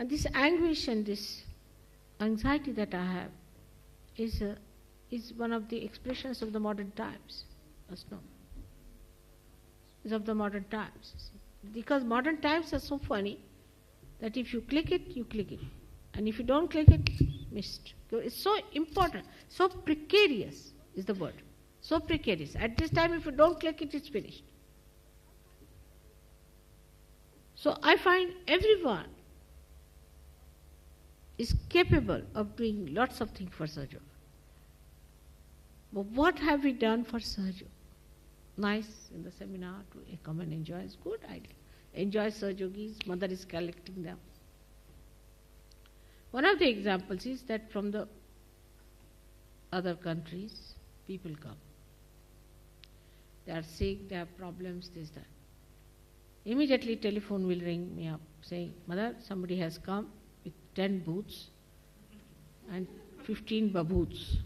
And this anguish and this anxiety that I have is one of the expressions of the modern times. Must know. Is of the modern times. Because modern times are so funny that if you click it, you click it. And if you don't click it, missed. So it's so important, so precarious is the word. So precarious. At this time, if you don't click it, it's finished. So I find everyone is capable of doing lots of things for Sahaja Yoga. But what have we done for Sahaja Yoga? Nice in the seminar to come and enjoy. It's good idea. Enjoy Sahaja Yogis. Mother is collecting them. One of the examples is that from the other countries, people come. They are sick, they have problems, this, that. Immediately telephone will ring me up saying, Mother, somebody has come with 10 booths and 15 baboots.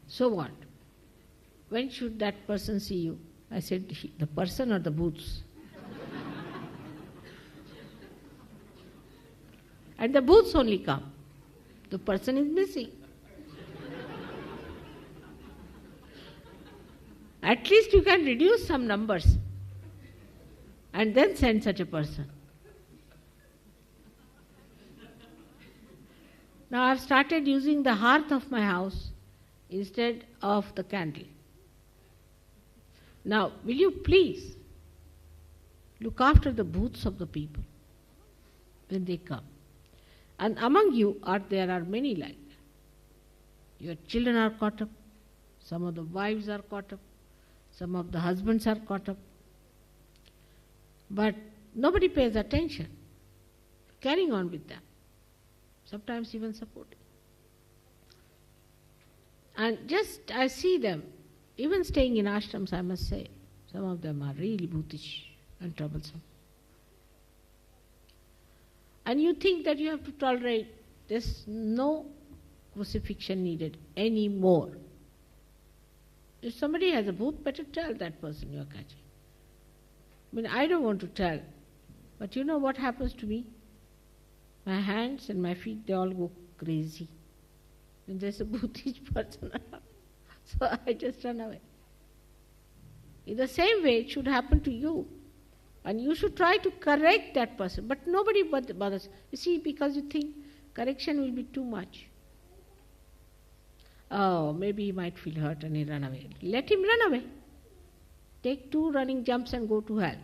So what? When should that person see you? I said, the person or the booths? And the booths only come. The person is missing. At least you can reduce some numbers and then send such a person. Now I have started using the hearth of my house instead of the candle. Now, will you please look after the booths of the people when they come? And among you there are many like that. Your children are caught up, some of the wives are caught up, some of the husbands are caught up. But nobody pays attention, carrying on with them, sometimes even supporting. And just I see them, even staying in ashrams, I must say, some of them are really bootish and troublesome. And you think that you have to tolerate, there's no crucifixion needed anymore. If somebody has a booth, better tell that person you are catching. I mean, I don't want to tell, but you know what happens to me? My hands and my feet, they all go crazy when there's a bootish person around. So I just run away. In the same way, it should happen to you. And you should try to correct that person. But nobody bothers. You see, because you think correction will be too much. Oh, maybe he might feel hurt and he run away. Let him run away. Take 2 running jumps and go to hell.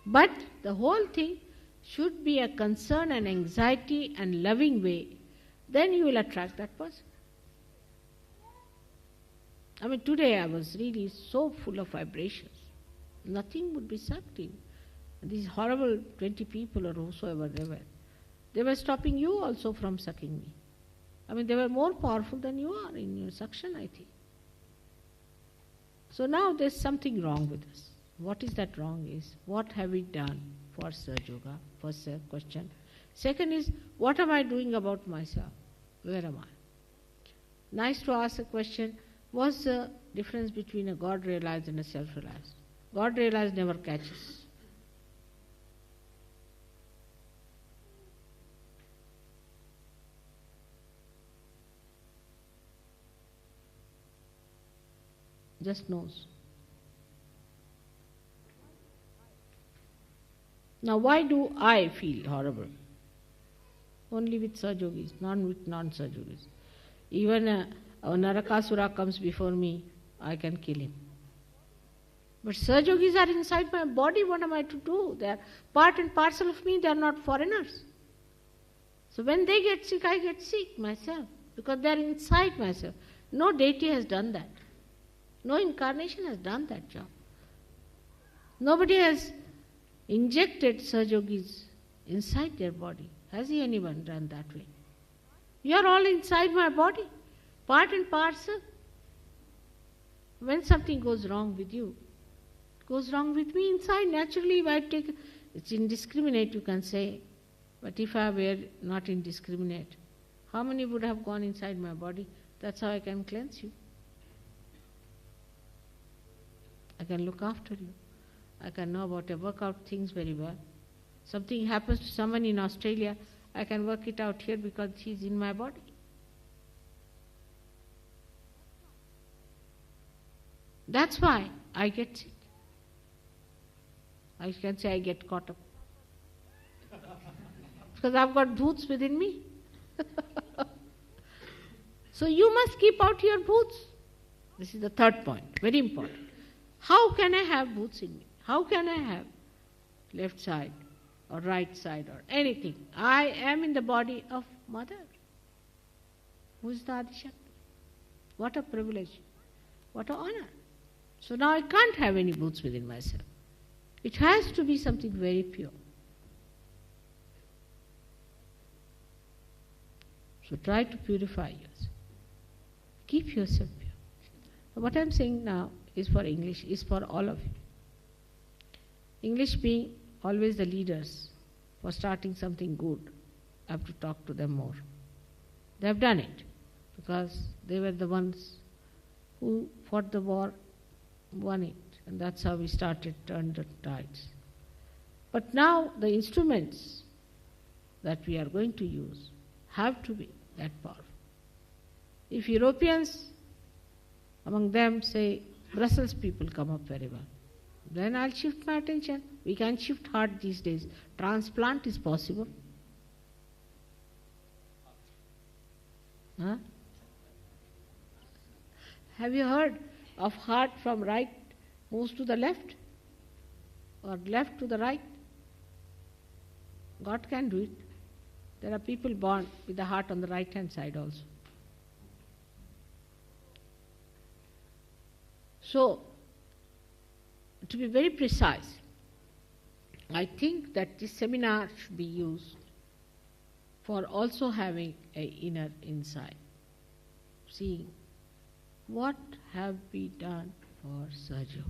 But the whole thing should be a concern and anxiety and loving way. Then you will attract that person. I mean, today I was really so full of vibrations. Nothing would be sucked in. These horrible 20 people or whosoever they were stopping you also from sucking me. I mean, they were more powerful than you are in your suction, I think. So now there's something wrong with us. What is that wrong is, what have we done for Sahaja Yoga? First question. Second is, what am I doing about myself? Where am I? Nice to ask a question, what's the difference between a God-realized and a self-realized? God-realized never catches. Just knows. Now why do I feel horrible? Only with Sahaja Yogis, not with non-Sahaja Yogis. Even a Narakasura comes before me, I can kill him. But Sahaja Yogis are inside my body, what am I to do? They are part and parcel of me, they are not foreigners. So when they get sick, I get sick myself, because they are inside myself. No deity has done that. No incarnation has done that job. Nobody has injected Sahaja Yogis inside their body. Has anyone done that way? You are all inside my body, part and parcel. When something goes wrong with you, it goes wrong with me inside. Naturally, if I take, it's indiscriminate, you can say, but if I were not indiscriminate, how many would have gone inside my body? That's how I can cleanse you. I can look after you. I can know about to work out things very well. Something happens to someone in Australia, I can work it out here because she's in my body. That's why I get sick. I can say I get caught up. Because I've got bhoots within me. So you must keep out your bhoots. This is the third point, very important. How can I have bhoots in me? How can I have left side or right side or anything? I am in the body of Mother, who is the Adishakti. What a privilege, what an honor. So now I can't have any bhoots within myself. It has to be something very pure. So try to purify yourself. Keep yourself pure. What I'm saying now is for English, is for all of you. English being always the leaders for starting something good, I have to talk to them more. They have done it because they were the ones who fought the war, won it, and that's how we started, turned the tides. But now the instruments that we are going to use have to be that powerful. If Europeans, among them, say, Brussels people come up very well, then I'll shift my attention. We can shift heart these days. Transplant is possible. Huh? Have you heard of heart from right moves to the left or left to the right? God can do it. There are people born with the heart on the right hand side also. So, to be very precise, I think that this seminar should be used for also having an inner insight, seeing what have we done for Sahaja.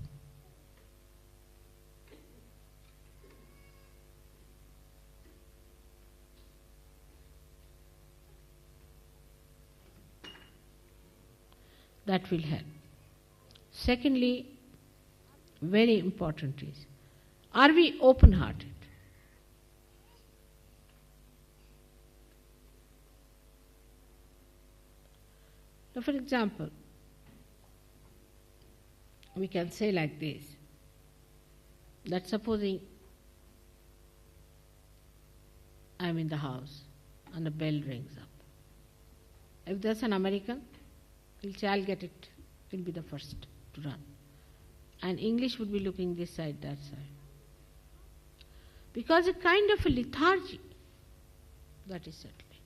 That will help. Secondly, very important is, are we open-hearted? Now, for example, we can say like this, that supposing I'm in the house and a bell rings up. If there's an American, he'll say, I'll get it. He'll be the first to run. And English would be looking this side, that side. Because a kind of a lethargy, that is settling.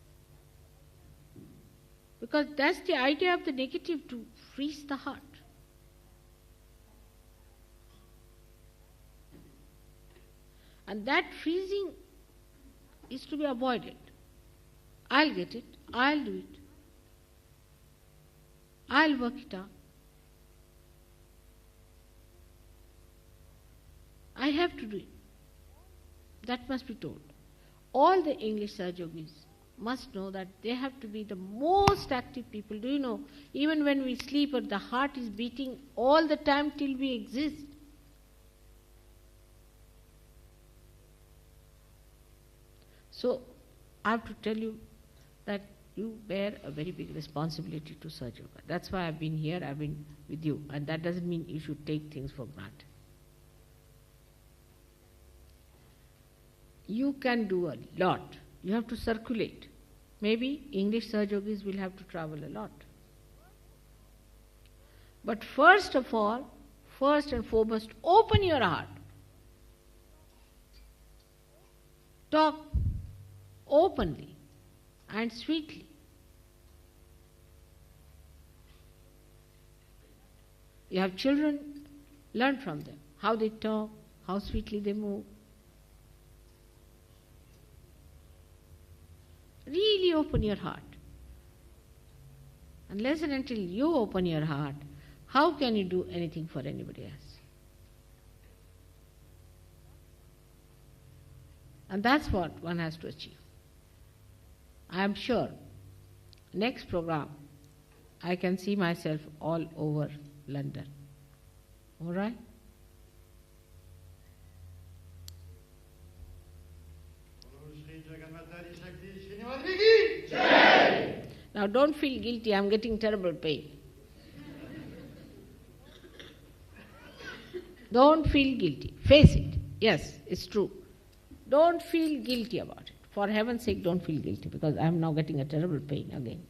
Because that's the idea of the negative, to freeze the heart. And that freezing is to be avoided. I'll get it, I'll do it, I'll work it out. I have to do it. That must be told. All the English Sahaja Yogis must know that they have to be the most active people. Do you know, even when we sleep, the heart is beating all the time till we exist. So, I have to tell you that you bear a very big responsibility to Sahaja Yoga. That's why I've been here, I've been with you. And that doesn't mean you should take things for granted. You can do a lot. You have to circulate. Maybe English Sahaja Yogis will have to travel a lot. But first of all, first and foremost, open your heart. Talk openly and sweetly. You have children, learn from them how they talk, how sweetly they move. Really open your heart. Unless and until you open your heart, how can you do anything for anybody else? And that's what one has to achieve. I am sure next program I can see myself all over London. All right? Now don't feel guilty, I'm getting terrible pain. Don't feel guilty. Face it. Yes, it's true. Don't feel guilty about it. For heaven's sake, don't feel guilty, because I'm now getting a terrible pain again.